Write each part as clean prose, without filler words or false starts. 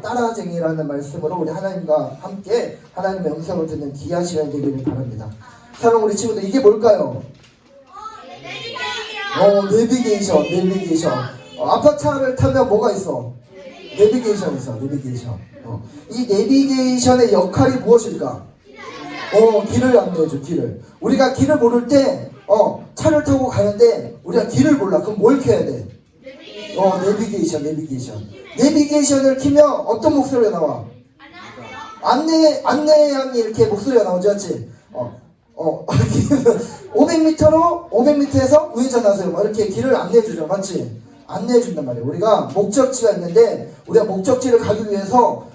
따라쟁이라는 말씀으로 우리 하나님과 함께 하나님의 음성을 듣는 귀한 시간이 되기를 바랍니다. 사랑하는 우리 친구들, 이게 뭘까요? 내비게이션. 아파트를 타면 뭐가 있어? 내비게이션 있어. 이 내비게이션의 역할이 무엇일까? 길을 안내해줘. 길을. 우리가 길을 모를 때 차를 타고 가는데 우리가 길을 몰라. 그럼 뭘 켜야 돼? 내비게이션을 키면 어떤 목소리가 나와? 안내양이 이렇게 목소리가 나오지, 맞지? 500m에서 우회전하세요. 이렇게 길을 안내해주죠, 맞지? 안내해준단 말이에요. 우리가 목적지가 있는데, 우리가 목적지를 가기 위해서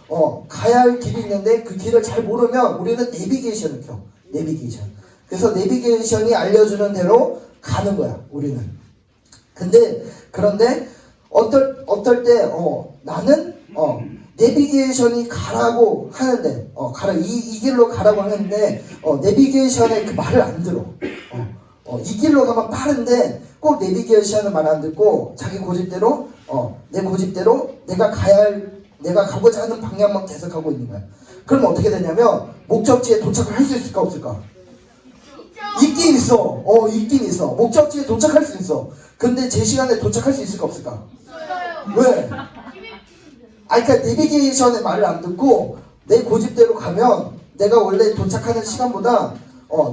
가야 할 길이 있는데 그 길을 잘 모르면 우리는 내비게이션을 켜. 내비게이션. 그래서 내비게이션이 알려주는 대로 가는 거야, 우리는. 그런데 어떨 때 나는 내비게이션이 가라고 하는데 이 길로 가라고 하는데 내비게이션의 그 말을 안 들어. 이 길로 가면 빠른데 꼭 내비게이션은 말 안 듣고 자기 고집대로 내 고집대로 내가 가고자 하는 방향만 계속 가고 있는 거야. 그럼 어떻게 되냐면 목적지에 도착을 할 수 있을까 없을까? 있긴 있어. 목적지에 도착할 수 있어. 근데 제 시간에 도착할 수 있을까 없을까? 왜? 그러니까 내비게이션의 말을 안 듣고 내 고집대로 가면 내가 원래 도착하는 시간보다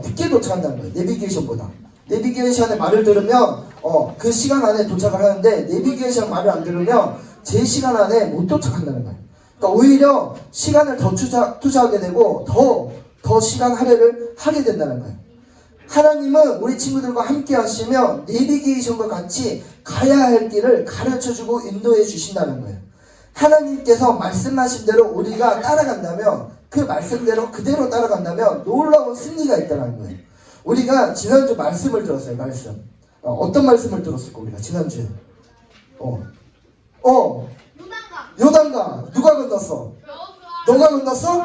늦게 도착한다는 거예요. 내비게이션보다. 내비게이션의 말을 들으면 그 시간 안에 도착을 하는데 내비게이션 말을 안 들으면 제 시간 안에 못 도착한다는 거예요. 그러니까 오히려 시간을 더 투자하게 되고 더 시간 할애를 하게 된다는 거예요. 하나님은 우리 친구들과 함께 하시면 내비게이션과 같이 가야 할 길을 가르쳐주고 인도해 주신다는 거예요. 하나님께서 말씀하신 대로 우리가 따라간다면, 그 말씀대로 그대로 따라간다면 놀라운 승리가 있다는 거예요. 우리가 지난주 말씀을 들었어요. 말씀. 어떤 말씀을 들었을까 우리가 지난주에? 요단강. 누가 건넜어? 너가 건넜어?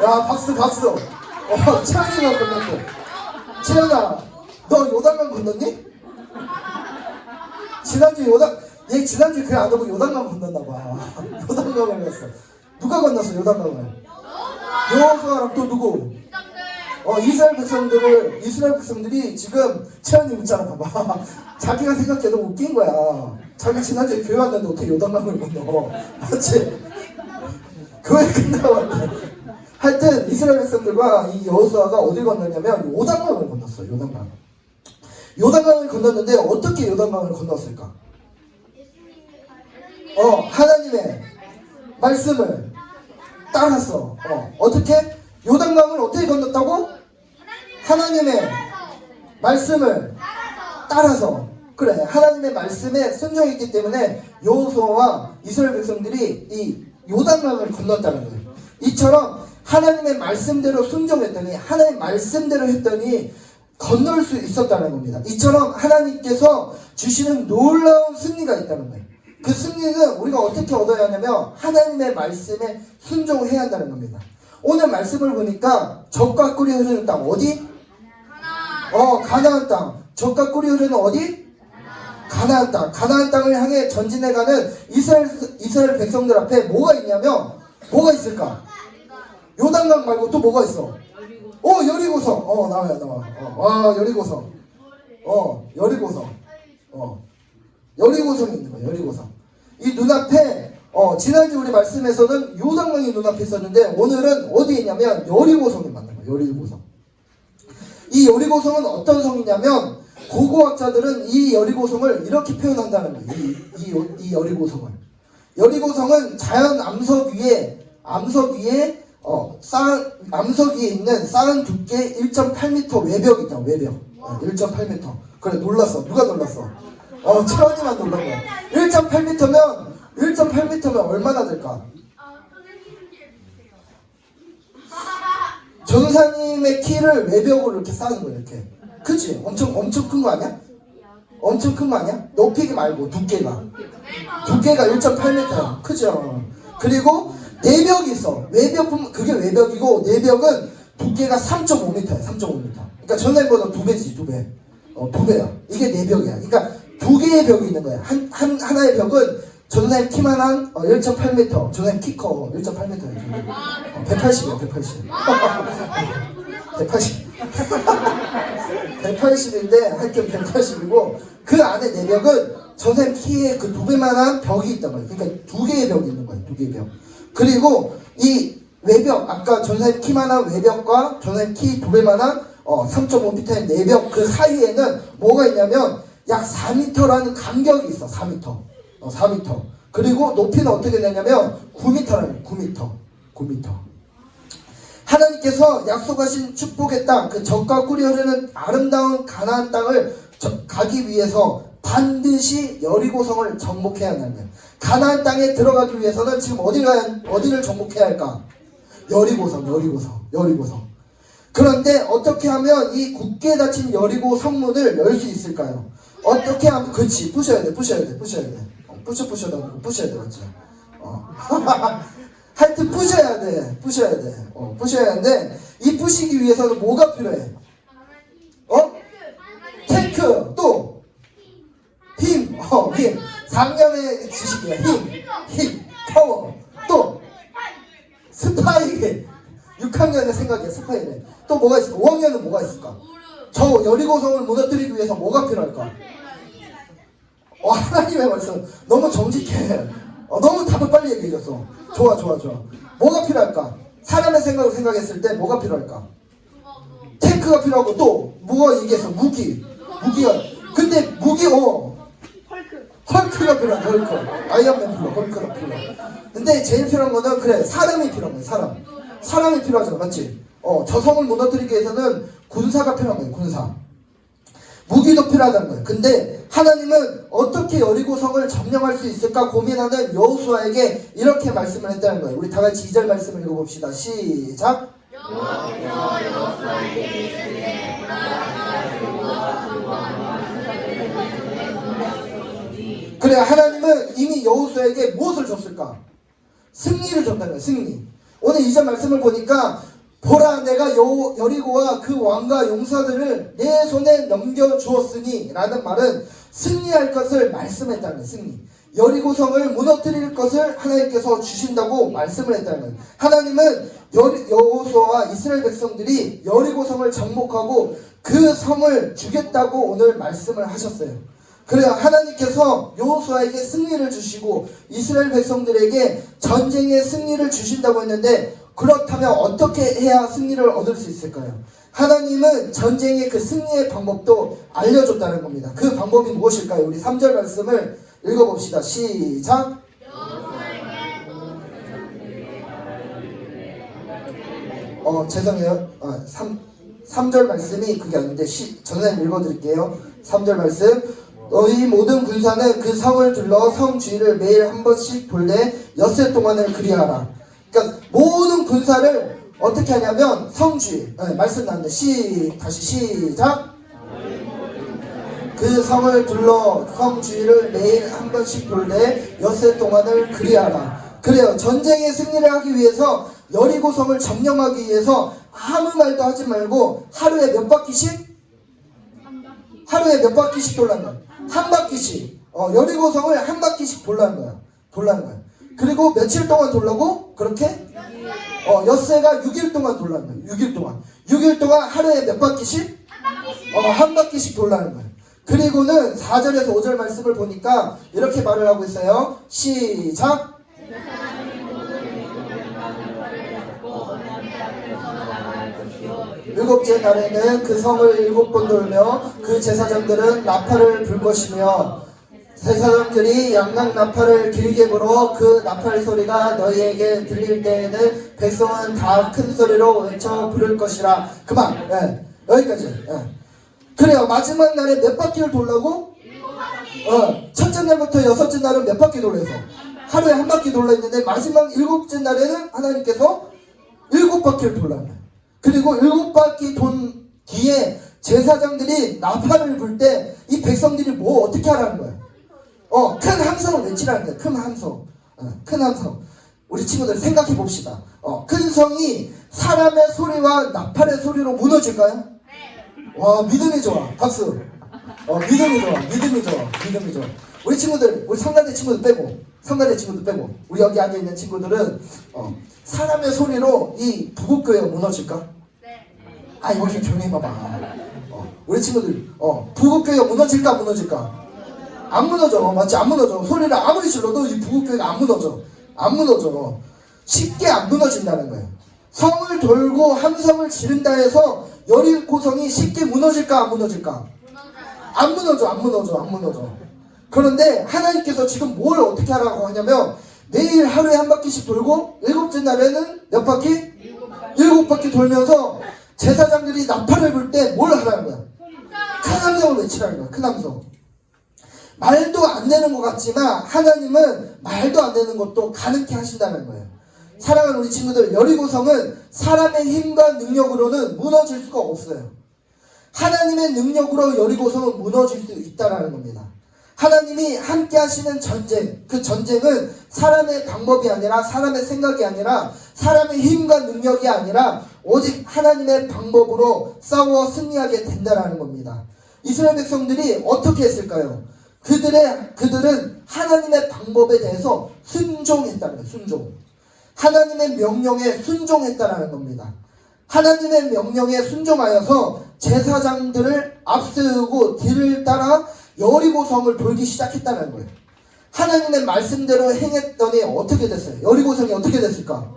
야, 박수. 채연이가 건넜어. 채연아, 너 요단강 건넜니? 얘 지난주에 그래 안 오고 요단강 건넜나봐. 요단강을 갔어. 누가 건넜어, 요단강을? 여호수아랑 또 누구? 이스라엘 백성들이 지금 채연이 웃잖아, 봐봐. 자기가 생각해도 웃긴 거야. 자기 지난주에 교회 왔는데 어떻게 요단강을 건너? 맞지? 교회 끝나고 왔대. 하여튼 이스라엘 백성들과 이 여호수아가 어딜 건넜냐면 요단강을 건넜어. 요단강을 건넜는데 어떻게 요단강을 건넜을까? 하나님의 말씀을 따랐어. 어떻게? 요단강을 어떻게 건넜다고? 하나님의 말씀을 따라서. 그래, 하나님의 말씀에 순종했기 때문에 여호수아와 이스라엘 백성들이 이 요단강을 건넜다는 거예요. 이처럼 하나님의 말씀대로 순종했더니, 하나님의 말씀대로 했더니 건널 수 있었다는 겁니다. 이처럼 하나님께서 주시는 놀라운 승리가 있다는 거예요. 그 승리는 우리가 어떻게 얻어야 하냐면 하나님의 말씀에 순종해야 한다는 겁니다. 오늘 말씀을 보니까 젖과 꿀이 흐르는 땅 어디? 가나안 땅. 젖과 꿀이 흐르는 어디? 가나안 땅. 가나안 땅을 향해 전진해가는 이스라엘 백성들 앞에 뭐가 있냐면, 뭐가 있을까? 요단강 말고 또 뭐가 있어? 여리고성. 나와. 여리고성. 여리고성이 있는 거예요. 여리고성. 이 눈앞에 지난주 우리 말씀에서는 요단강이 눈앞에 있었는데 오늘은 어디에 있냐면 여리고성에 맞는 거예요. 여리고성. 이 여리고성은 어떤 성이냐면 고고학자들은 이 여리고성을 이렇게 표현한다는 거예요. 이 여리고성은 자연 암석 위에 있는 쌓은 두께 1.8m 외벽이 있다. 외벽. 1.8m. 그래, 놀랐어. 누가 놀랐어? 채원이만 놀란 거야. 1.8m면 얼마나 될까? 전사님의 키를 외벽으로 이렇게 쌓는 거야, 이렇게. 그치? 엄청 큰 거 아니야? 엄청 큰 거 아니야? 높이가 말고 두께가 1.8m야. 그죠? 그리고 내벽이 있어. 그게 외벽이고, 내벽은 두께가 3.5m야. 3.5m. 그러니까 전사님보다 2배지, 2배. 2배야. 이게 내벽이야. 그러니까 두 개의 벽이 있는 거야. 하나의 벽은 전사님 키만 한 1.8m. 전사님 키 커. 1.8m예요. 180이에요. 180. 180. 180인데 하여튼 180이고 그 안에 내벽은 전사님 키의 그 2배만한 벽이 있단 말이에요. 그러니까 2개의 벽이 있는 거예요. 2개의 벽. 그리고 이 외벽, 아까 전사님 키만한 외벽과 전사님 키 2배만한 3.5m의 내벽 그 사이에는 뭐가 있냐면 약 4m라는 간격이 있어. 4m. 4m. 그리고 높이는 어떻게 되냐면 9m라는 9m. 9m. 하나님께서 약속하신 축복의 땅, 그 젖과 꿀이 흐르는 아름다운 가나안 땅을 가기 위해서 반드시 여리고성을 정복해야 한다는 거예요. 가나안 땅에 들어가기 위해서는 지금 어디를 정복해야 할까? 여리고성. 그런데 어떻게 하면 이 굳게 닫힌 여리고 성문을 열 수 있을까요? 어떻게 하면, 그렇지, 부셔야 돼. 부셔도 아니고 부셔야 돼, 맞죠? 하여튼 부셔야 돼. 부셔야 하는데, 이 부시기 위해서는 뭐가 필요해? 탱크, 또, 힘. 4년의 지식이야. 힘, 파워, 또, 스파이. 6학년의 생각이야, 스파이네. 또 뭐가 있을까? 5학년은 뭐가 있을까? 저 여리고성을 무너뜨리기 위해서 뭐가 필요할까? 하나님의 말씀 너무 정직해. 너무 답을 빨리 얘기해줬어. 좋아. 뭐가 필요할까? 사람의 생각을 생각했을 때 뭐가 필요할까? 탱크가 필요하고 또 뭐가 얘기했어? 무기가. 근데 헐크가 필요해. 헐크. 아이언맨 필요. 헐크가 필요해. 근데 제일 필요한 거는 그래, 사람이 필요한 거야. 사람이 필요하잖아, 맞지? 저 성을 무너뜨리기 위해서는 군사가 필요한 거예요. 군사. 무기도 필요하다는 거예요. 근데 하나님은 어떻게 여리고성을 점령할 수 있을까 고민하는 여호수아에게 이렇게 말씀을 했다는 거예요. 우리 다 같이 2절 말씀을 읽어봅시다. 시작. 그래, 하나님은 이미 여호수아에게 무엇을 줬을까? 승리를 줬다는 거예요. 승리. 오늘 2절 말씀을 보니까 보라, 내가 여리고와 그 왕과 용사들을 내 손에 넘겨주었으니 라는 말은 승리할 것을 말씀했다는 거예요. 승리. 여리고성을 무너뜨릴 것을 하나님께서 주신다고 말씀을 했다는 거예요. 하나님은 여호수아와 이스라엘 백성들이 여리고성을 정복하고 그 성을 주겠다고 오늘 말씀을 하셨어요. 그래요. 하나님께서 여호수아에게 승리를 주시고 이스라엘 백성들에게 전쟁의 승리를 주신다고 했는데, 그렇다면 어떻게 해야 승리를 얻을 수 있을까요? 하나님은 전쟁의 그 승리의 방법도 알려줬다는 겁니다. 그 방법이 무엇일까요? 우리 3절 말씀을 읽어봅시다. 시작. 죄송해요. 3절 말씀이 그게 아닌데 전에 읽어드릴게요. 3절 말씀. 너희 모든 군사는 그 성을 둘러 성 주위를 매일 한 번씩 돌되 엿새 동안을 그리하라. 그러니까 모든 군사를 어떻게 하냐면 성 주위, 말씀 나왔는데 다시 시작. 그 성을 둘러 성 주위를 매일 한 번씩 돌되 엿새 동안을 그리하라. 그래요. 전쟁의 승리를 하기 위해서 여리고성을 점령하기 위해서 아무 말도 하지 말고 하루에 몇 바퀴씩 돌라는 거야. 한 바퀴씩. 여리고성을 한 바퀴씩 돌라는 거야. 그리고 며칠 동안 돌라고? 그렇게? 엿새가 6일 동안 돌라는 거야. 6일 동안 하루에 몇 바퀴씩? 한 바퀴씩 돌라는 거야. 그리고는 4절에서 5절 말씀을 보니까 이렇게 말을 하고 있어요. 시작. 일곱째 날에는 그 성을 7번 돌며 그 제사장들은 나팔을 불 것이며 제사장들이 양각 나팔을 길게 불어 그 나팔 소리가 너희에게 들릴 때에는 백성은 다 큰 소리로 외쳐 부를 것이라. 그만. 여기까지. 그래요. 마지막 날에 몇 바퀴를 돌라고? 첫째 날부터 여섯째 날은 몇 바퀴 돌려서 하루에 한 바퀴 돌라 했는데 마지막 7째 날에는 하나님께서 7바퀴를 돌라는 거예요. 그리고 7바퀴 돈 뒤에 제사장들이 나팔을 불 때 이 백성들이 어떻게 하라는 거예요? 큰 함성을 외치라는 거예요. 큰 함성. 큰 함성. 우리 친구들 생각해 봅시다. 큰 성이 사람의 소리와 나팔의 소리로 무너질까요? 와, 믿음이 좋아. 박수. 믿음이 좋아. 우리 친구들, 우리 성가대 친구들 빼고, 우리 여기 앉아 있는 친구들은 사람의 소리로 이 부국교회가 무너질까? 네. 아, 여기 조용히 해봐봐. 우리 친구들, 부국교회가 무너질까, 안 무너질까? 안 무너져, 맞지? 안 무너져. 소리를 아무리 질러도 이 부국교회가 안 무너져. 안 무너져. 쉽게 안 무너진다는 거예요. 성을 돌고 함성을 지른다 해서 여리고성이 쉽게 무너질까, 안 무너질까? 안 무너져. 그런데 하나님께서 지금 뭘 어떻게 하라고 하냐면 매일 하루에 한 바퀴씩 돌고 일곱째 날에는 몇 바퀴? 일곱 바퀴 돌면서 제사장들이 나팔을 불 때 뭘 하라는 거야? 큰 함성을 외치라는 거야. 큰 함성. 말도 안 되는 것 같지만 하나님은 말도 안 되는 것도 가능케 하신다는 거예요. 사랑하는 우리 친구들, 여리고성은 사람의 힘과 능력으로는 무너질 수가 없어요. 하나님의 능력으로 여리고성은 무너질 수 있다는 겁니다. 하나님이 함께 하시는 전쟁, 그 전쟁은 사람의 방법이 아니라 사람의 생각이 아니라 사람의 힘과 능력이 아니라 오직 하나님의 방법으로 싸워 승리하게 된다는 겁니다. 이스라엘 백성들이 어떻게 했을까요? 그들은 하나님의 방법에 대해서 순종했다는 거예요. 순종. 하나님의 명령에 순종했다는 겁니다. 하나님의 명령에 순종하여서 제사장들을 앞세우고 뒤를 따라 여리고성을 돌기 시작했다는 거예요. 하나님의 말씀대로 행했더니 어떻게 됐어요? 여리고성이 어떻게 됐을까?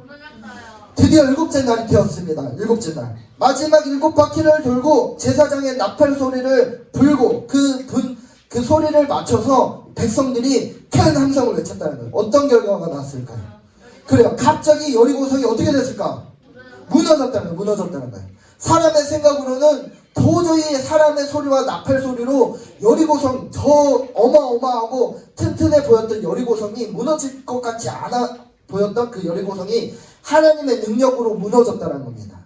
드디어 일곱째 날이 되었습니다. 일곱째 날. 마지막 일곱 바퀴를 돌고 제사장의 나팔 소리를 불고 그 소리를 맞춰서 백성들이 큰 함성을 외쳤다는 거예요. 어떤 결과가 나왔을까요? 그래요. 갑자기 여리고성이 어떻게 됐을까? 무너졌다는 거예요. 사람의 생각으로는 도저히 사람의 소리와 나팔 소리로 여리고성, 저 어마어마하고 튼튼해 보였던 여리고성이 무너질 것 같지 않아 보였던 그 여리고성이 하나님의 능력으로 무너졌다는 겁니다.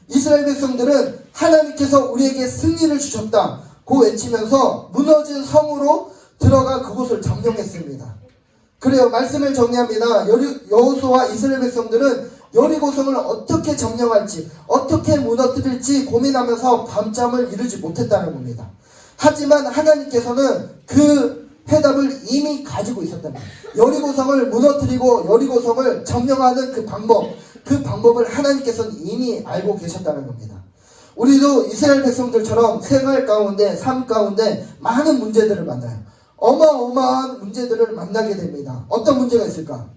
이스라엘 백성들은 하나님께서 우리에게 승리를 주셨다고 외치면서 무너진 성으로 들어가 그곳을 점령했습니다. 그래요. 말씀을 정리합니다. 여호수아와 이스라엘 백성들은 여리고성을 어떻게 점령할지, 어떻게 무너뜨릴지 고민하면서 밤잠을 이루지 못했다는 겁니다. 하지만 하나님께서는 그 해답을 이미 가지고 있었다는 거예요. 여리고성을 무너뜨리고 여리고성을 점령하는 그 방법을 하나님께서는 이미 알고 계셨다는 겁니다. 우리도 이스라엘 백성들처럼 생활 가운데, 삶 가운데 많은 문제들을 만나요. 어마어마한 문제들을 만나게 됩니다. 어떤 문제가 있을까?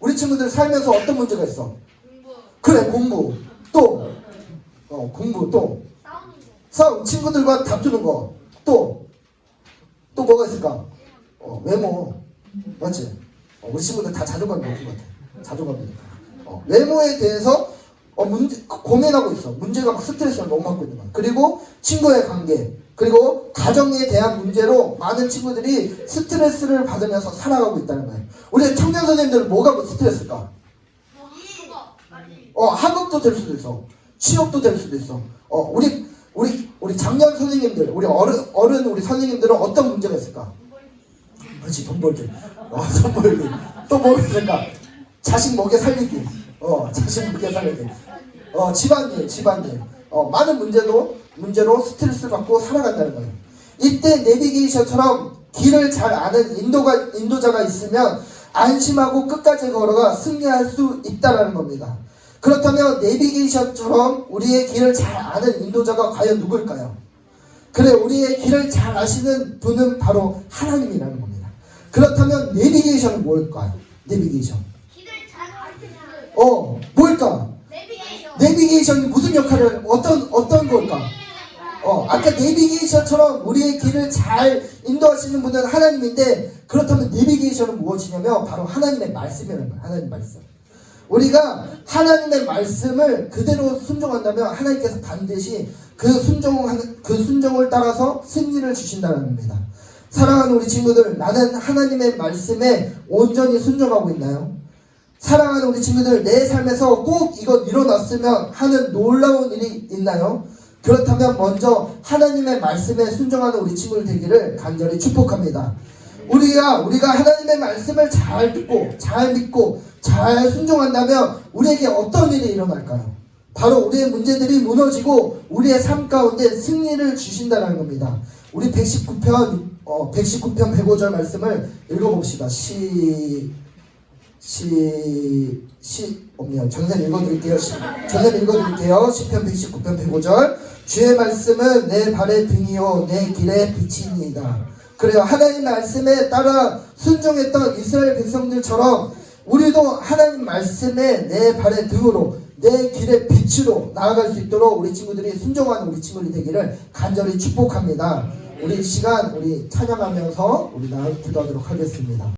우리 친구들 살면서 어떤 문제가 있어? 그래, 공부. 또 공부. 또 싸움. 친구들과 다투는 거. 또 뭐가 있을까? 외모. 맞지? 우리 친구들 다 자존감이 높은 것 같아. 자존감이니까. 외모에 대해서 고민하고 있어. 문제가 막 스트레스를 너무 받고 있는 거야. 그리고 친구의 관계, 그리고 가정에 대한 문제로 많은 친구들이 스트레스를 받으면서 살아가고 있다는 거예요. 우리 청년 선생님들은 뭐가 스트레스일까? 학업도 될 수도 있어. 취업도 될 수도 있어. 우리 장년 선생님들, 우리 어른 우리 선생님들은 어떤 문제가 있을까? 그렇지, 돈 벌기. 돈 벌기. 또 뭐가 있을까? 자식 먹여 살리기. 자식 먹여 살리기. 집안일. 많은 문제로 스트레스를 받고 살아간다는 거예요. 이때 내비게이션처럼 길을 잘 아는 인도자가 있으면 안심하고 끝까지 걸어가 승리할 수 있다는 겁니다. 그렇다면 내비게이션처럼 우리의 길을 잘 아는 인도자가 과연 누굴까요? 그래, 우리의 길을 잘 아시는 분은 바로 하나님이라는 겁니다. 그렇다면 내비게이션은 뭘까요? 내비게이션. 길을 잘 아시는 뭘까? 내비게이션이 무슨 역할을, 어떤 걸까? 아까 내비게이션처럼 우리의 길을 잘 인도하시는 분은 하나님인데, 그렇다면 내비게이션은 무엇이냐면 바로 하나님의 말씀이라는 거예요. 하나님의 말씀. 우리가 하나님의 말씀을 그대로 순종한다면 하나님께서 반드시 그 순종을 따라서 승리를 주신다는 겁니다. 사랑하는 우리 친구들, 나는 하나님의 말씀에 온전히 순종하고 있나요? 사랑하는 우리 친구들, 내 삶에서 꼭 이것 일어났으면 하는 놀라운 일이 있나요? 그렇다면 먼저 하나님의 말씀에 순종하는 우리 친구들 되기를 간절히 축복합니다. 우리가 하나님의 말씀을 잘 듣고 잘 믿고 잘 순종한다면 우리에게 어떤 일이 일어날까요? 바로 우리의 문제들이 무너지고 우리의 삶 가운데 승리를 주신다는 겁니다. 우리 119편 119편 105절 말씀을 읽어봅시다. 없네요. 전생 읽어드릴게요. 전생 읽어드릴게요. 시편 119편 105절. 주의 말씀은 내 발의 등이요 내 길의 빛이니이다. 그래요. 하나님 말씀에 따라 순종했던 이스라엘 백성들처럼 우리도 하나님 말씀에 내 발의 등으로 내 길의 빛으로 나아갈 수 있도록 우리 친구들이 순종하는 우리 친구들이 되기를 간절히 축복합니다. 우리 시간 우리 찬양하면서 우리 기도하도록 하겠습니다.